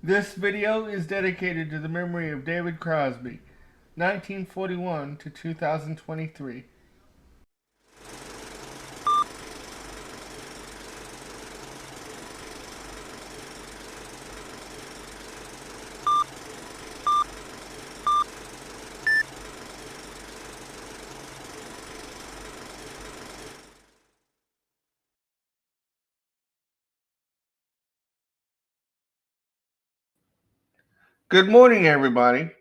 This video is dedicated to the memory of David Crosby, 1941 to 2023. Good morning, everybody.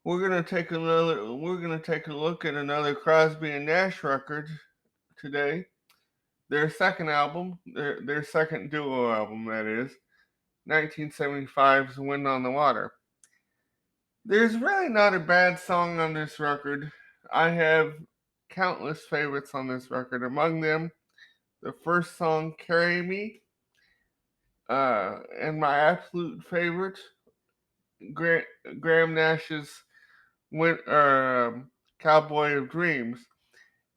We're gonna take a look at another Crosby and Nash record today. Their second album, their second duo album, that is, 1975's "Wind on the Water." There's really not a bad song on this record. I have countless favorites on this record. Among them, the first song, "Carry Me," and my absolute favorite, Gra- Graham Nash's "Cowboy of Dreams."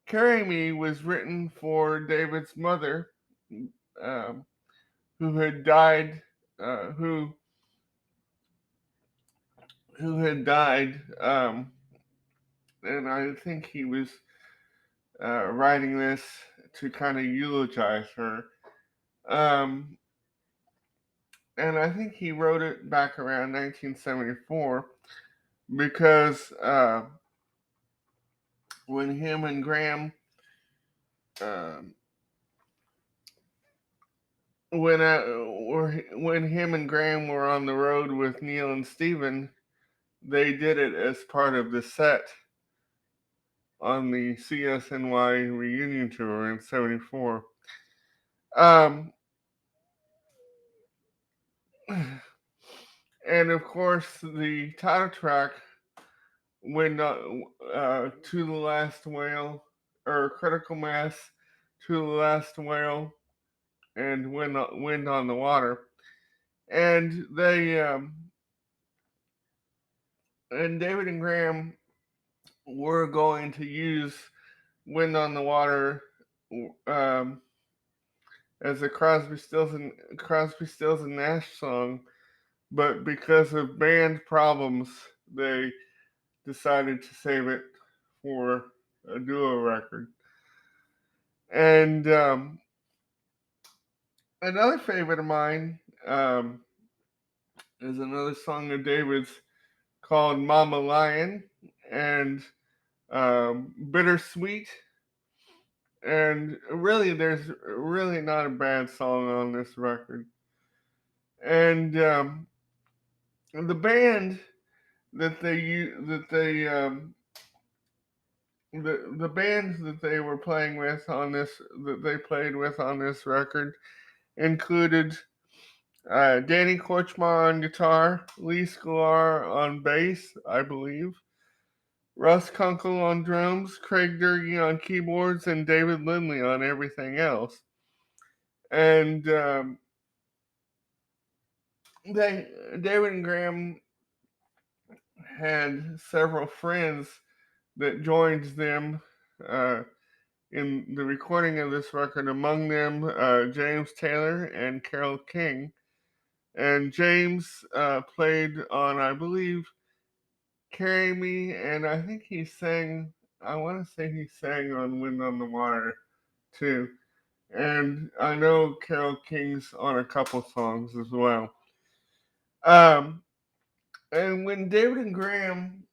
"Carry Me" was written for David's mother, um, who had died, uh, who who had died, and I think he was writing this to kind of eulogize her. Um, and I think he wrote it back around 1974 because when him and Graham um, when him and Graham were on the road with Neil and Steven, they did it as part of the set on the CSNY reunion tour in '74. Um, and of course, the title track, "When To the Last Whale," or "Critical Mass," "To the Last Whale," and "Wind on the Water." And and David and Graham were going to use "Wind on the Water" um, as a Crosby, Stills and Nash song, but because of band problems, they decided to save it for a duo record. And another favorite of mine um, is another song of David's called "Mama Lion" and "Bittersweet." And really, there's really not a bad song on this record. And the band that the bands that they were playing with on this that they played with on this record included Danny Korchmar on guitar, Lee Sklar on bass, I believe, Russ Kunkel on drums, Craig Durkee on keyboards, and David Lindley on everything else. And David and Graham had several friends that joined them uh, in the recording of this record. Among them, James Taylor and Carole King. And James played on, I believe, "Carry Me," and I think he sang. I want to say he sang on "Wind on the Water" too. And I know Carole King's on a couple songs as well. Um, and when David and Graham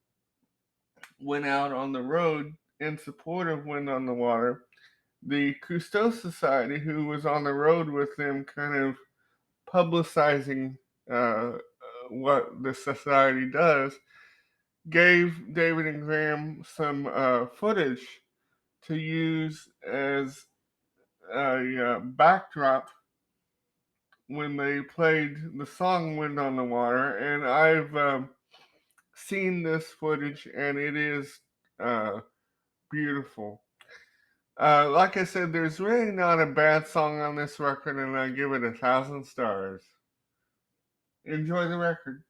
went out on the road in support of "Wind on the Water," the Cousteau Society, who was on the road with them, kind of publicizing what the society does, gave David and Graham some footage to use as a backdrop when they played the song "Wind on the Water." And I've seen this footage, and it is uh, beautiful. Like I said, there's really not a bad song on this record, and I give it 1,000 stars. Enjoy the record.